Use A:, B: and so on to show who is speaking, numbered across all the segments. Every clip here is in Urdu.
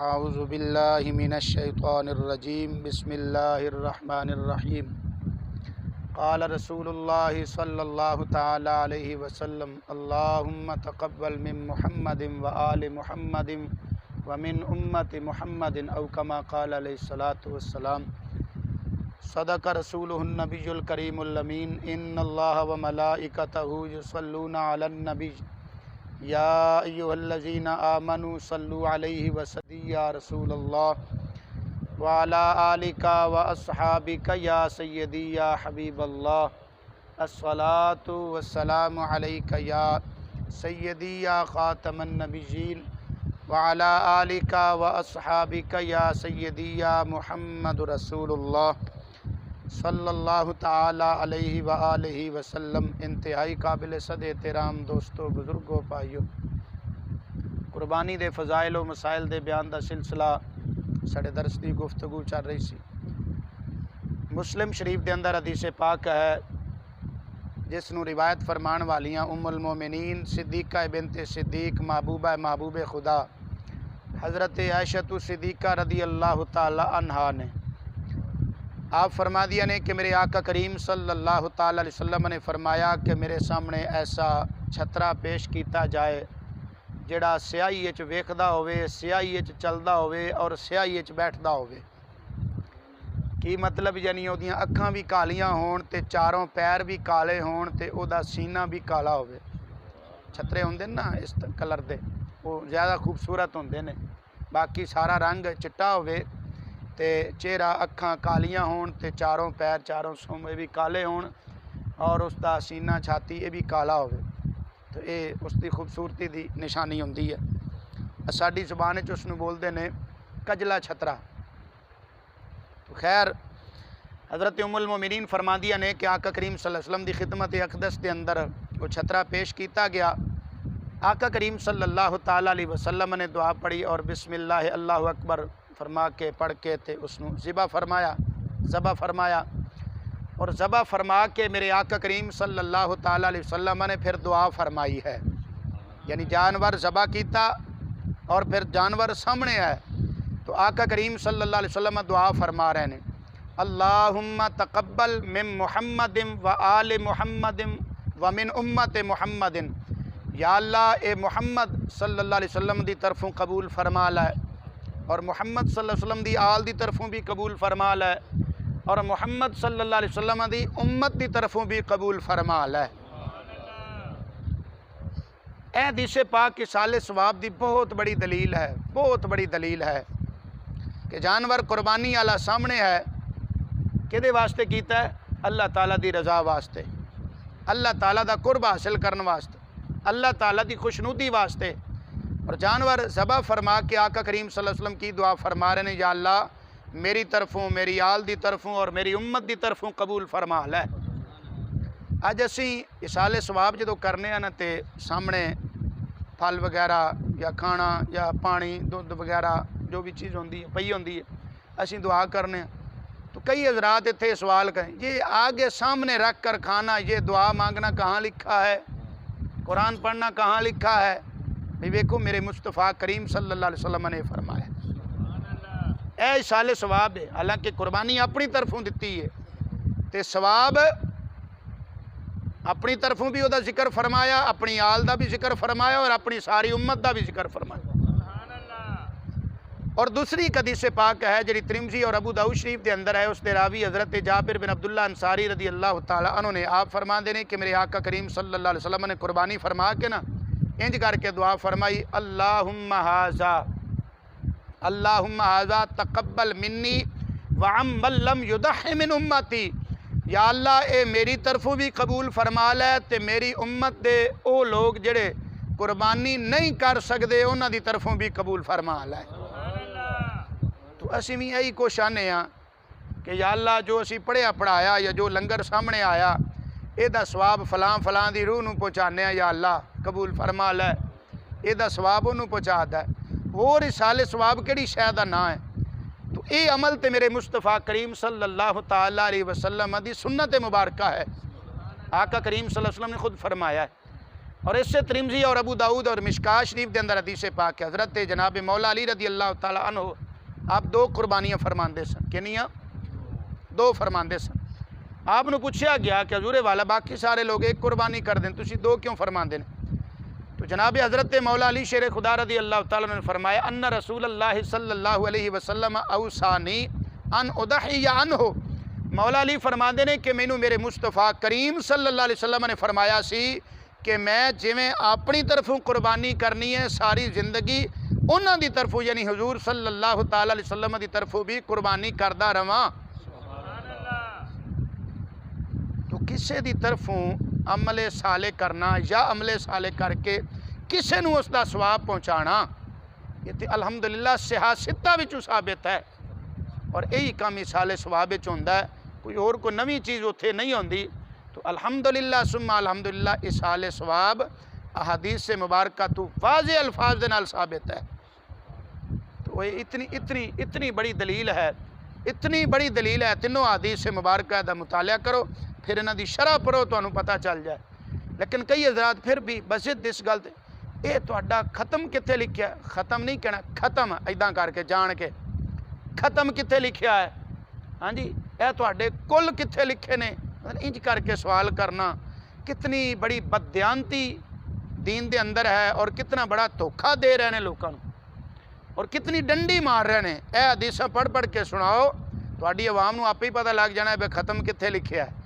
A: اعوذ باللہ من الشیطان الرجیم بسم اللہ الرحمن الرحیم قال رسول اللہ صلی اللہ تعالی علیہ وسلم اللہم تقبل من محمد وآل محمد ومن امت محمد او کما قال علیہ الصلاۃ والسلام صدق رسولہ النبی الکریم الامین ان اللہ وملائکتہ یصلون علی النبی یا ایہا الذین آمنوا صلوا علیہ وسلموا یا رسول اللہ وعلی آلک واصحابک یا سیدی یا حبیب اللہ الصلاۃ والسلام علیک یا سیدی یا خاتم النبیین وعلی آلک واصحابک یا سیدی یا محمد رسول اللہ صلی اللہ تعالی علیہ وآلہ وسلم۔ انتہائی قابل صد احترام دوستو، بزرگو، پائیو، قربانی دے فضائل و مسائل دے بیان دا سلسلہ ساڑے درس دی گفتگو چل رہی سی۔ مسلم شریف دے اندر حدیث پاک ہے جس نو روایت فرمان والیاں ام المومنین صدیقہ بنت صدیق محبوبہ محبوب خدا حضرت عائشہ صدیقہ رضی اللہ تعالی عنہا نے آپ فرما دیا نے کہ میرے آقا کریم صلی اللہ تعالی علیہ وسلم نے فرمایا کہ میرے سامنے ایسا چھترا پیش کیتا جائے جڑا سیاہی وچ ویکھدا ہوئے، سیاہی وچ چلدا ہوئے اور سیاہی وچ بیٹھدا ہوئے۔ کی مطلب؟ یعنی اودیاں اکھاں بھی کالیاں ہون تے چاروں پیر بھی کالے ہون تے او دا سینہ بھی کالا ہوئے۔ چھترے ہوندے نا اس کلر دے، وہ زیادہ خوبصورت ہوندے نے، باقی سارا رنگ چٹا ہوئے تے چہرہ اکھاں کالیاں ہون تے چاروں پیر چاروں سومے بھی کالے ہون اور اس دا سینہ چھاتی یہ بھی کالا ہوئے، تو یہ اس دی خوبصورتی دی نشانی ہوندی ہے۔ ساڈی زبان وچ اس نوں بولدے نے کجلا چھترا۔ تو خیر حضرت ام المومنین فرماندیاں نے کہ آقا کریم صلی اللہ علیہ وسلم دی خدمت اقدس دے اندر وہ چھترا پیش کیتا گیا۔ آقا کریم صلی اللہ تعالی علیہ وسلم نے دعا پڑھی اور بسم اللہ اللہ اکبر فرما کے پڑھ کے تے اس نو ذبح فرمایا اور ذبح فرما کے میرے آقا کریم صلی اللہ تعالی علیہ وسلم نے پھر دعا فرمائی ہے، یعنی جانور ذبح کیتا اور پھر جانور سامنے ہے تو آقا کریم صلی اللہ علیہ وسلم دعا فرما رہے ہیں اللہم تقبل من محمد و آل محمد ومن امت محمد، یا اللہ اے محمد صلی اللہ علیہ وسلم دی طرفوں قبول فرما لے اور محمد صلی اللہ علیہ وسلم دی آل دی طرفوں بھی قبول فرما لے اور محمد صلی اللہ علیہ وسلم دی امت دی طرفوں بھی قبول فرما لے۔ اے حدیث پاک اصال ثواب دی بہت بڑی دلیل ہے کہ جانور قربانی والا سامنے ہے، کدے واسطے کیتا ہے؟ اللہ تعالیٰ دی رضا واسطے، اللہ تعالیٰ دا قرب حاصل کرنے واسطے، اللہ تعالیٰ دی خوشنودی واسطے، اور جانور ذبح فرما کے آقا کریم صلی اللہ علیہ وسلم کی دعا فرما رہے ہیں یا اللہ میری طرفوں، میری آل دی طرفوں اور میری امت دی طرفوں قبول فرما لے۔ اج اسی اصال ثواب جدو کرنے ہیں نا تے سامنے پھل وغیرہ یا کھانا یا پانی دودھ وغیرہ جو بھی چیز ہوندی ہے پئی ہوندی ہے، اسی دعا کرنے ہیں تو کئی حضرات اتنے سوال کریں یہ آگے سامنے رکھ کر کھانا، یہ دعا مانگنا کہاں لکھا ہے؟ قرآن پڑھنا کہاں لکھا ہے؟ بھی ویکھو میرے مصطفیٰ کریم صلی اللہ علیہ وسلم نے فرمایا اے اصال ثواب ہے، حالانکہ قربانی اپنی طرفوں دتی ہے تے ثواب اپنی طرفوں بھی وہ ذکر فرمایا، اپنی آل دا بھی ذکر فرمایا اور اپنی ساری امت دا بھی ذکر فرمایا۔ اور دوسری حدیث پاک ہے جڑی ترمذی اور ابو داؤد شریف دے اندر ہے، اس دے راوی حضرت جابر بن عبداللہ انصاری رضی اللہ تعالی عنہ نے آپ فرما دینے کہ میرے آقا کریم صلی اللہ علیہ وسلم نے قربانی فرما کے نا انج کر کے دعا فرمائی اللہم ھذا تقبل منی وعمن لم یضح من امتی، یا اللہ اے میری طرفوں بھی قبول فرما لے تے میری امت دے او لوگ جڑے قربانی نہیں کر سکدے انہاں دی طرفوں بھی قبول فرما لے۔ تو اسی بھی یہی کوشانے ہاں کہ یا اللہ جو اسی پڑھیا پڑھایا یا جو لنگر سامنے آیا اے دا ثواب فلاں فلاں دی روح نوں پہنچانے یا اللہ قبول فرما لے، اے دا ثواب انہوں پہنچا ہے اور اصال ثواب کیڑی شے دا نہ ہے۔ تو اے عمل تے میرے مصطفیٰ کریم صلی اللہ تعالی علیہ وسلم دی سنت مبارکہ ہے، آقا کریم صلی اللہ علیہ وسلم نے خود فرمایا ہے اور اس سے ترمذی اور ابو داؤد اور مشکاہ شریف کے اندر حدیث پاک ہے، حضرت جناب مولا علی رضی اللہ تعالیٰ عنہ آپ 2 قربانیاں فرماندے سن، کنیاں 2 فرماندے سن۔ آپ نے پوچھا گیا کہ حضور والا باقی سارے لوگ 1 قربانی کر دیں، تسی 2 کیوں فرماندے ہیں؟ تو جناب حضرت مولا علی شیر خدا رضی اللہ تعالیٰ نے فرمایا ان رسول اللہ صلی اللہ علیہ وسلم اوصانی ان اضحی عنہ، مولا علی فرماندے نے کہ مینوں میرے مصطفیٰ کریم صلی اللہ علیہ وسلم نے فرمایا سی کہ میں جویں اپنی طرفوں قربانی کرنی ہے ساری زندگی انہاں دی طرفوں یعنی حضور صلی اللہ تعالی علیہ وسلم دی طرفوں بھی قربانی کردا رواں۔ تو کسے دی طرفوں عمل صالح کرنا یا عمل صالح کر کے کسے نو اس دا ثواب پہنچانا، یہ تے الحمدللہ صحاح ستہ وچوں ثابت ہے، اور یہی کام مثال ثواب وچ ہوندا ہے، کوئی اور کوئی نویں چیز اتھے نہیں ہوندی۔ تو الحمدللہ ثم الحمدللہ اصال ثواب احادیث سے مبارکہ تو واضح الفاظ دے نال ثابت ہے۔ تو یہ اتنی بڑی دلیل ہے، اتنی بڑی دلیل ہے، تینوں احادیث سے مبارکہ دا مطالعہ کرو، پھر انہاں دی شرح پڑھو تو انہوں پتہ چل جائے۔ لیکن کئی حضرات پھر بھی بزد اس گل تے اے تہاڈا ختم کتے لکھیا ہے؟ ختم نہیں کہنا، ختم ایداں کر کے جان کے ختم کتے لکھیا ہے؟ ہاں جی، اے تہاڈے کل کتے لکھے نے؟ انج کر کے سوال کرنا کتنی بڑی بددیانتی دین دے اندر ہے، اور کتنا بڑا دھوکھا دے رہے ہیں لوگوں کو، اور کتنی ڈنڈی مار رہے ہیں۔ اے حدیثاں پڑھ پڑھ کے سناؤ، تہاڈی عوام نو آپ ہی پتہ لگ جانا ہے بے ختم کتے لکھیا ہے۔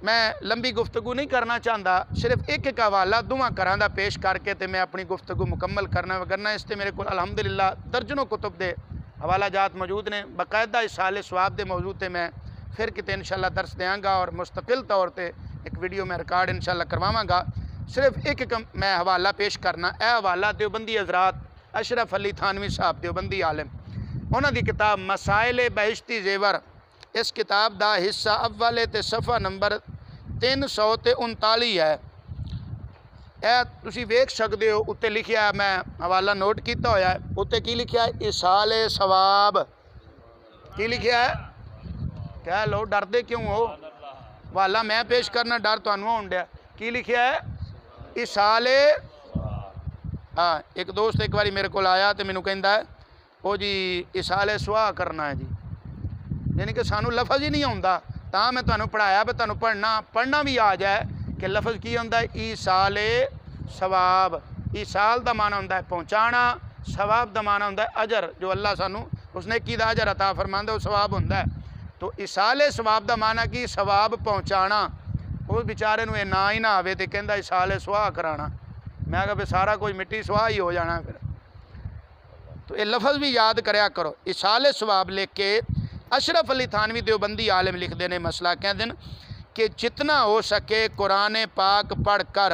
A: میں لمبی گفتگو نہیں کرنا چاہتا، صرف ایک حوالہ دوواں گھراں دا پیش کر کے تے میں اپنی گفتگو مکمل کرنا، وگرنہ اس تے میرے کو الحمدللہ درجنوں کتب دے حوالہ جات موجود نے، باقاعدہ اصال ثواب دے موضوع تے میں پھر کتے انشاءاللہ درس دیاں گا، اور مستقل طور تے ایک ویڈیو میں ریکارڈ انشاءاللہ کرواواں گا۔ صرف ایک میں حوالہ پیش کرنا، اے حوالہ دیوبندی حضرات اشرف علی تھانوی صاحب دیوبندی عالم، انہاں دی کتاب مسائل بہشتی زیور، اس کتاب دا حصہ اولے تے صفحہ نمبر 339 ہے۔ اے تسی ویکھ سکدے ہو، اتنے لکھیا ہے، میں حوالہ نوٹ کیتا ہویا ہے، اتنے کی لکھیا ہے؟ اصال ثواب۔ کی لکھیا ہے؟ کہہ لو، ڈردے کیوں ہو؟ حوالہ میں پیش کرنا، ڈر تانوں ہون ڈیا۔ کی لکھیا ہے؟ اصال۔ ہاں، ایک دوست ایک باری میرے کو آیا تو مینوں کہندا ہے او جی اصال سوا کرنا ہے جی، یعنی کہ سانوں لفظ ہی نہیں آوندا، تاں میں تانوں پڑھایا بھی تانوں پڑھنا بھی آ جائے کہ لفظ کی ہوندا ہے؟ ایصال ثواب۔ ایصال دا معنی ہوندا ہے پہنچانا، ثواب دا معنی ہوندا ہے اجر، جو اللہ سانوں اس نیکی دا اجر عطا فرماندا وہ ثواب ہوندا ہے۔ تو ایصال ثواب دا معنی کی؟ ثواب پہنچانا۔ اس بیچارے نوں یہ نا ہی نہ آوے تے کہندا ایصال سوا کرانا، میں کہا سارا کوئی مٹی سوا ہی ہو جانا پھر۔ تو یہ لفظ بھی یاد کریا کرو، ایصال ثواب لکھ کے اشرف علی تھانوی دیوبندی عالم لکھ دینے مسئلہ کہہ دن کہ جتنا ہو سکے قرآن پاک پڑھ کر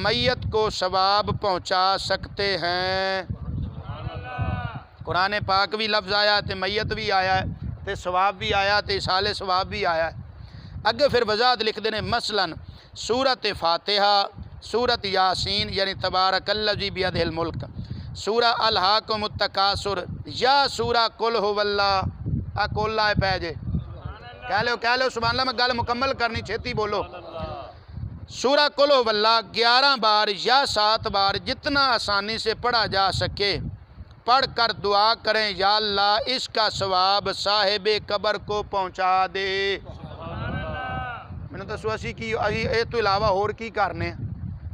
A: میت کو ثواب پہنچا سکتے ہیں۔ قرآن پاک بھی لفظ آیا تے میت بھی آیا ہے تے ثواب بھی آیا تے ایصال ثواب بھی آیا ہے۔ اگے پھر وضاحت لکھ دینے مثلا سورۃ فاتحہ، سورۃ یاسین یعنی تبارک الذی بیدہ الملک، سورہ الہاکم التکاثر، یا سورہ قل ھو اللہ۔ کل آئے پہ جے، کہہ لو سبحان اللہ، میں گل مکمل کرنی، چھتی بولو۔ سورہ قل ھو اللہ 11 بار یا 7 بار جتنا آسانی سے پڑھا جا سکے پڑھ کر دعا کریں، یا اللہ اس کا ثواب صاحب قبر کو پہنچا دے۔ میں نے دسو اسی کی اے تو علاوہ اور کی کرنے ہیں؟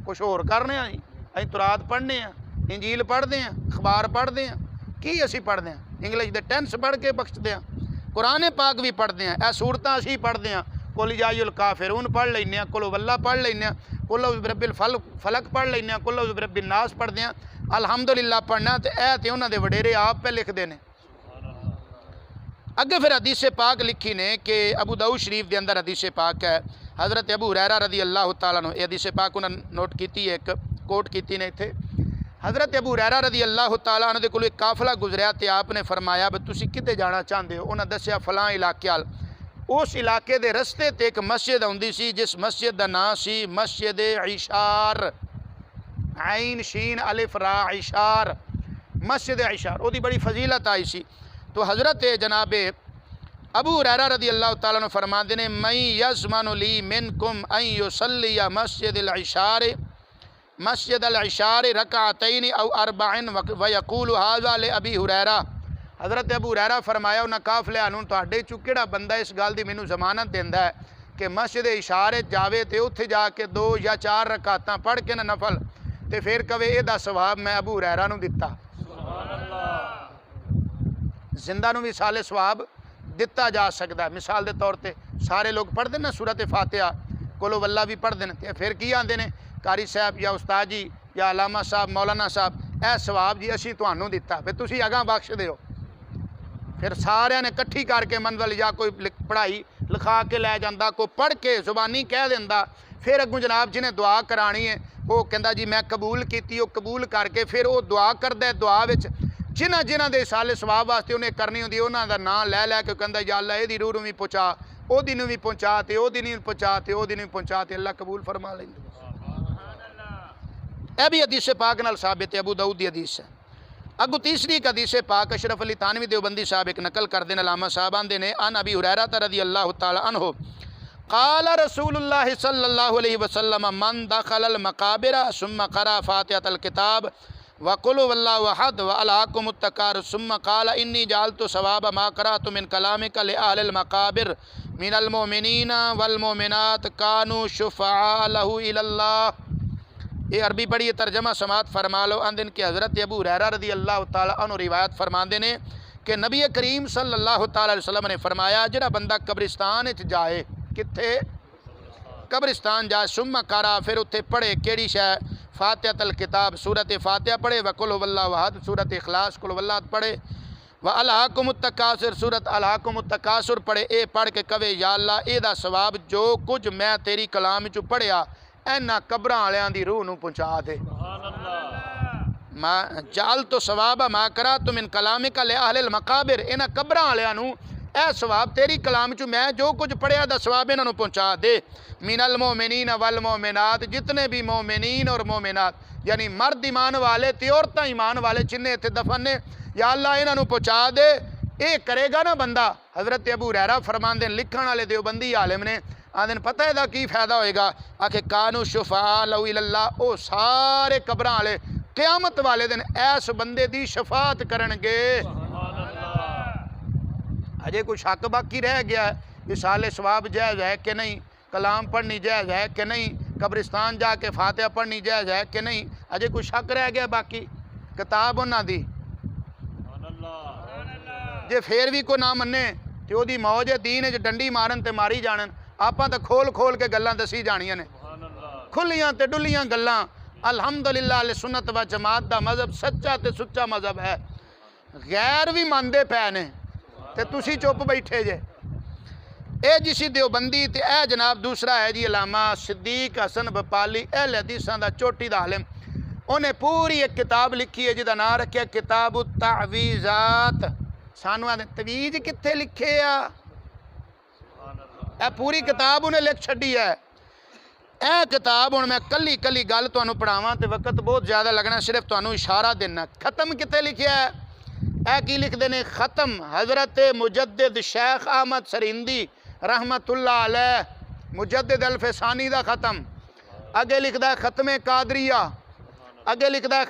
A: کچھ اور کرنے ہیں؟ اسی تورات پڑھنے ہیں، انجیل پڑھتے ہیں، اخبار پڑھتے ہیں، کی اسی پڑھتے ہیں؟ انگلش دے ٹینس پڑھ کے بخشتے ہیں، قرآن پاک بھی پڑھتے ہیں، اے سورتاں اسی پڑھتے ہیں، قل یا ایھا الکافرون پڑھ لینے ہیں، قل ھو اللہ پڑھ لینے ہیں، قل اعوذ برب الفلق پڑھ لینے ہیں، قل اعوذ برب الناس پڑھتے ہیں۔ الحمدللہ پڑھنا تے اے تے انہاں دے وڈیرے آپ پہ لکھ دینے۔ اگے پھر حدیث پاک لکھی نے کہ ابو داؤد شریف دے اندر حدیث پاک ہے، حضرت ابو ہریرہ رضی اللہ تعالیٰ عنہ، یہ حدیث پاک انہوں نے نوٹ کیتی ہے، ایک کوٹ کیتی نے تھے۔ حضرت ابو ہریرہ رضی اللہ تعالیٰ عنہ دے کول ایک قافلہ گزریا تے آپ نے فرمایا بھئی تسی کتے جانا چاہندے ہو؟ انہاں دسیا فلاں علاقے وال۔ اس علاقے دے رستے تے ایک مسجد ہوندی سی جس مسجد دا نام سی مسجد عشار، عین شین الف را عشار، مسجد عشار، وہ دی بڑی فضیلت آئی سی۔ تو حضرت جناب ابو ہریرہ رضی اللہ تعالیٰ عنہ فرماتے ہیں من یضمن لی منکم ان یصلی مسجد العشار رکعتین او اربعن ویقول ھذا لابی ہریرہ۔ حضرت ابو ہریرہ فرمایا انہاں قافلے انہوں تہاڈے چوں کیڑا بندہ اس گل دی مینوں ضمانت دیندا ہے کہ مسجد اشارے جاوے تے اتھے جا کے 2 یا 4 رکعتاں پڑھ کے نفل تے پھر کہے اے دا ثواب میں ابو ہریرہ نوں دتا۔ سبحان اللہ۔ زندہ نوں مثال ثواب دتا جا سکتا ہے۔ مثال دے طور تے سارے لوگ پڑھ دیں نا سورۃ فاتحہ قل هو اللہ بھی پڑھ دیں تے پھر کی آندے نے قاری صاحب یا استاد جی یا علامہ صاحب مولانا صاحب اے ثواب جی اسی تہانوں دتا پھر تسی اگاں بخش دیو۔ پھر سارے نے کٹھی کر کے منزل یا کوئی پڑھائی لکھا کے لے جاندہ کوئی پڑھ کے زبانی کہہ دیندہ پھر اگوں جناب جنہیں دعا کرانی ہے وہ کہندا جی میں قبول کیتی وہ قبول کر کے پھر وہ دعا کردہ ہے دعا وچ جنہ دے سال ثواب واسطے انہیں کرنی ہوندی انہاں دا نام لے کے کہندا یا اللہ اے دی روح نوں وی پہنچا او دی نوں وی پہنچا تے او دی نوں پہنچا تے او دی نوں پہنچا تے اللہ قبول فرما لیندا۔ اے بھی حدیث پاک نال ثابت ہے، ابو داؤد دی حدیث ہے۔ اگو تیسری ایک حدیث پاک اشرف علی تھانوی دیوبندی صاحب ایک نقل کر دین علامہ صاحب آندے نے ان ابی ہریرہ رضی اللہ تعالی عنہ قال رسول اللہ صلی اللہ علیہ وسلم من دخل المقابر ثم قرأ فاتحة الكتاب وقل واللہ احد والہاکم التکاثر ثم قال انی جعلت ثواب ما قرأت من کلامک لأہل المقابر من المؤمنین والمؤمنات کانوا شفعاء لہ الی اللہ۔ یہ عربی پڑھی ترجمہ سماعت فرما لو اندن کہ حضرت ابو ہریرہ رضی اللہ تعالی عنہ روایت فرماندے نے کہ نبی کریم صلی اللہ تعالی علیہ وسلم نے فرمایا جڑا بندہ قبرستان وچ جائے کتھے قبرستان جائے ثم قرأ پھر اتھے پڑھے کیڑی شے فاتحۃ الکتاب سورۃ فاتحہ پڑھے وقل هو اللہ احد سورۃ اخلاص قل هو اللہ پڑھے والہاکم التکاثر سورۃ الہاکم التکاثر پڑھے اے پڑھ کے کہے یا اللہ اے دا ثواب جو کچھ میں تیری کلام وچ پڑھیا اینا قبراں والیاں دی روح نوں پہنچا دے۔ سبحان اللہ۔ ما جعلت ثواب ما قرأت من کلامک لأہل المقابر انہاں قبراں والیاں نوں اے ثواب تیری کلام چوں میں جو کچھ پڑھیا دا ثواب انہاں نوں پہنچا دے۔ من المؤمنین والمؤمنات جتنے بھی مومنین اور مومنات یعنی مرد ایمان والے تے عورتاں ایمان والے جنہیں اتنے دفن نے یا اللہ انہاں نوں پہنچا دے۔ اے کرے گا نا بندہ حضرت ابو ہریرہ فرماندے لکھن والے دیوبندی عالم نے آدھے پتہ ہے دا کی فائدہ ہوئے گا آکھے کانو شفعاء لہو الی اللہ او سارے قبراں والے قیامت والے دن ایس بندے دی شفاعت کرنگے۔ اجے کوئی شک باقی رہ گیا ہے وصال ثواب جائز ہے کہ نہیں، کلام پڑھنی جائز ہے کہ نہیں، قبرستان جا کے فاتحہ پڑھنی جائز ہے کہ نہیں، اجے کوئی شک رہ گیا باقی کتاب انہاں دی جے پھر بھی کوئی نہ منے تے او دی موج دین وچ ڈنڈی مارن تے ماری جانن آپاں تے کھول کے گلاں دسی جانیاں نے کھلیاں تے ڈلیاں گلاں۔ الحمدللہ اہل سنت و جماعت دا مذہب سچا تے سچا مذہب ہے، غیر بھی ماندے پے نے تے تسی چپ بیٹھے جے۔ اے جسی دیوبندی تے اے جناب دوسرا ہے جی علامہ صدیق حسن بپالی اہل حدیثاں دا چوٹی دا عالم، انہیں پوری ایک کتاب لکھی ہے جدا نام رکھیا کتاب التعویذات۔ سانو آدھے تویز کتھے لکھے آ اے پوری کتاب انہیں لکھ چھڑی ہے۔ اے کتاب ان میں کلی گل تو انہوں پڑھاواں تے وقت بہت زیادہ لگنا صرف تو انہوں اشارہ دینا۔ ختم کتے لکھیا ہے اے کی لکھ دینے ختم حضرت مجدد شیخ احمد سرہندی رحمت اللہ علیہ مجدد الفسانی دا ختم، اگے لکھ دا ختم قادریہ، اگے لکھ دا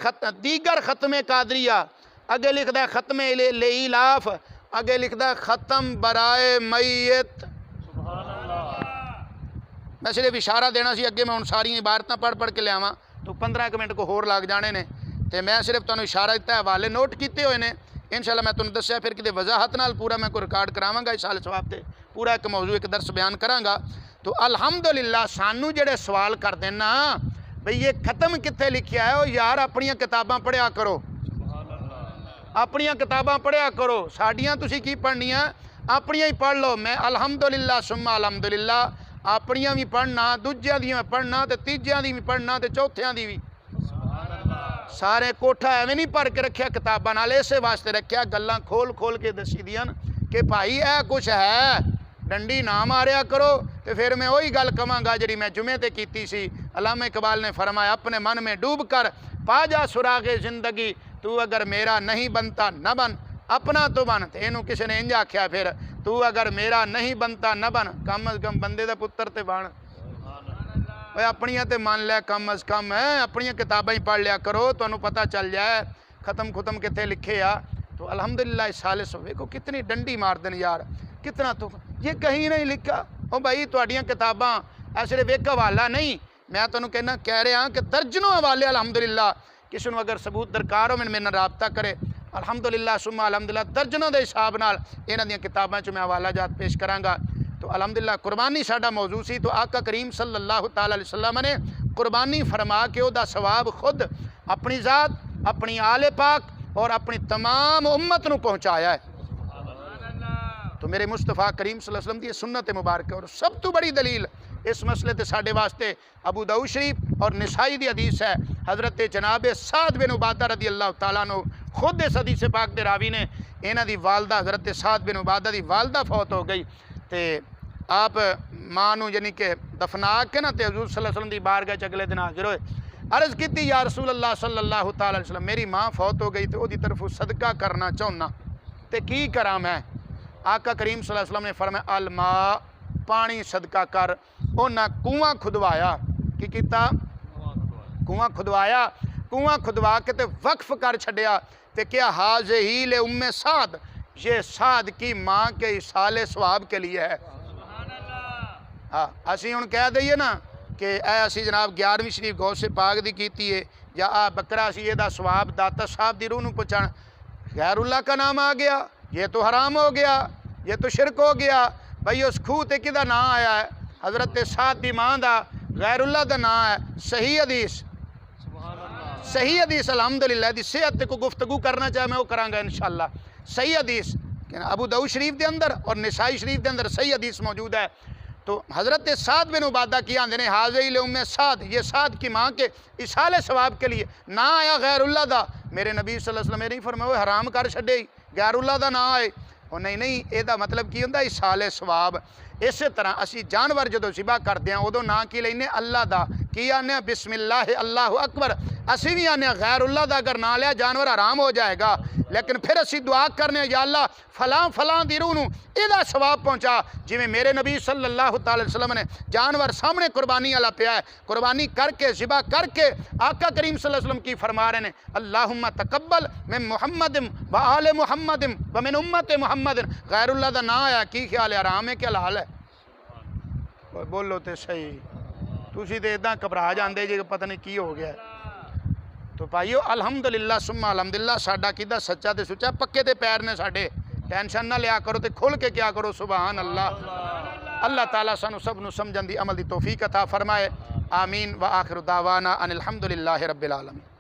A: دیگر ختم قادریہ، اگے لکھ دا ختم لیلاف، اگے لکھ دا ختم برائے میت۔ میں صرف اشارہ دینا سی اگے میں ان ساری عبارتاں پڑھ کے لے آواں تو 15 منٹ کو ہور لگ جانے نے تے میں صرف تانوں اشارہ دیتا ہے حوالے نوٹ کیتے ہوئے نے انشاءاللہ میں تانوں دسیا پھر کتے وضاحت نال پورا میں کو ریکارڈ کراواں گا اس سال ثواب تے پورا ایک موضوع ایک درس بیان کراں گا۔ تو الحمدللہ سانو جڑے سوال کر دینا بھئی یہ ختم کتے لکھیا ہے او یار اپنیاں کتاباں پڑھیا کرو، اپنیاں کتاباں پڑھیا کرو، ساڈیاں تسی کی پڑھنیاں اپنیاں ہی پڑھ لو۔ میں الحمدللہ ثم الحمدللہ اپنیاں بھی پڑھنا دوجیاں دی بھی پڑھنا تے تیجیاں دی بھی پڑھنا تے چوتھیاں دی بھی سارے کوٹھا ایویں نہیں پڑھ کے رکھیا کتاباں نال اسے واسطے رکھیا گلاں کھول کے دسی دیاں کہ بھائی اے کچھ ہے ڈنڈی نہ ماریا کرو۔ تے پھر میں وہی گل کہاں گا جڑی میں جمعے تے کیتی سی، علامہ اقبال نے فرمایا اپنے من میں ڈوب کر پا جا سراغ زندگی، تو اگر میرا نہیں بنتا نہ بن اپنا تو بن۔ تے اینوں کسی نے انج آکھیا پھر تو اگر میرا نہیں بنتا نہ بن، کم از کم بندے دا پتر تے بن۔ اپنیاں تے مان لیا کم از کم ہے، اپنیاں کتابیں ہی پڑھ لیا کرو، تو انہوں پتہ چل جائے ختم کتے لکھے آ۔ تو الحمدللہ اس سالے سو کو کتنی ڈنڈی مار دن یار، کتنا تو یہ کہیں نہیں لکھا۔ او بھائی تواڈیاں کتاباں ایسے ایک حوالہ نہیں، میں تو انہوں کہنا کہہ رہا کہ درجنوں حوالے الحمدللہ، کسی نے اگر ثبوت درکار ہو میں میرے رابطہ کرے، الحمدللہ سما الحمدللہ درجنوں دے حساب نال انہاں دیاں کتاباں چ میں حوالہ جات پیش کراں گا۔ تو الحمدللہ قربانی ساڈا موضوع سی، تو آقا کریم صلی اللہ تعالی علیہ وسلم نے قربانی فرما کے او دا ثواب خود اپنی ذات، اپنی آل پاک اور اپنی تمام امت نو پہنچایا ہے۔ تو میرے مصطفیٰ کریم صلی اللہ علیہ وسلم دی سنت مبارک اور سب تو بڑی دلیل اس مسئلے تے ساڈے واسطے ابو داؤد شریف اور نسائی دی حدیث ہے، حضرت جناب سعد بن عبادہ رضی اللہ تعالیٰ عنہ خود اس حدیث پاک دے راوی نے، انہاں دی والدہ حضرت سعد بن عبادہ دی والدہ فوت ہو گئی، تے آپ ماں نو یعنی کہ دفنا کے نا تے حضور صلی اللہ علیہ وسلم دی بارگاہ چ اگلے دن حاضر ہوئے، عرض کیتی یا رسول اللہ صلی اللہ تعالی علیہ وسلم میری ماں فوت ہو گئی تے او دی طرف صدقہ کرنا چاہنا تے کی کراں میں؟ آقا کریم صلی اللہ علیہ وسلم نے فرمایا الماء، پانی صدقہ کر۔ انہاں کنواں کھدوایا، کی کیتا؟ کنواں کھدوایا، کنواں کھدوا کے تے وقف کر چھڈیا تے کیا حاضی لام سعد، یہ سعد کی ماں کے ایصال ثواب کے لیے ہے۔ ہاں اسی ہن کہہ دئیے نا کہ اے اسی جناب 11ویں شریف غوث پاک دی کیتی ہے، یا آ بکرا اسی یہ دا ثواب داتا صاحب دی روح نو پہنچان، غیر اللہ کا نام آ گیا، یہ تو حرام ہو گیا، یہ تو شرک ہو گیا۔ بھائی اس کھوہ تے کدا نام آیا ہے؟ حضرت سعد دی ماں دا، غیر اللہ دا نام ہے۔ صحیح حدیث، صحیح حدیث الحمدللہ دی صحت تے کو گفتگو کرنا چاہے میں وہ کراں گا انشاءاللہ۔ صحیح حدیث ابو داؤد شریف دے اندر اور نسائی شریف دے اندر صحیح حدیث موجود ہے۔ تو حضرت سعد بن عبادہ کی آندے نے حاضی لام سعد، یہ سعد کی ماں کے ایصال ثواب کے لیے نہ آیا غیر اللہ دا۔ میرے نبی صلی اللہ علیہ وسلم نے نہیں فرمایا حرام کر چھڈے غیر اللہ دا نہ آئے، اور نہیں یہ دا مطلب کی ہوندا ایصال ثواب۔ اسی طرح اسی جانور جدو ذبح کردے ہیں ادو نہ کی لینے اللہ دا، کی آنے بسم اللہ اللہ اکبر، اسی بھی آنے غیر اللہ دا اگر نہ لیا جانور حرام ہو جائے گا، لیکن پھر اسی دعا کرنے یا اللہ فلاں فلاں دی روح نو ایدہ ثواب پہنچا، جی میں میرے نبی صلی اللہ تعالی وسلم نے جانور سامنے قربانی والا پیا ہے، قربانی کر کے ذبح کر کے آقا کریم صلی اللہ علیہ وسلم کی فرما رہے ہیں اللہم تقبل من محمد و آل محمد و من امت محمد، غیر اللہ دا نہ آیا، کی خیال ہے حرام ہے کہ حلال ہے؟ بولو تے صحیح، تسی تے ادھاں گھبرا جاندے جی پتہ نہیں کی ہو گیا ہے۔ تو بھائیو الحمدللہ ثم الحمدللہ ساڈا عقیدہ سچا تے سچا، پکے تے پیر نے ساڈے، ٹینشن نہ لیا کرو تے کھل کے کیا کرو، سبحان اللہ۔ اللہ تعالیٰ سانو سب نو سمجھن دی عمل دی توفیق عطا فرمائے، آمین و آخر دعوانا ان الحمدللہ رب العالمین۔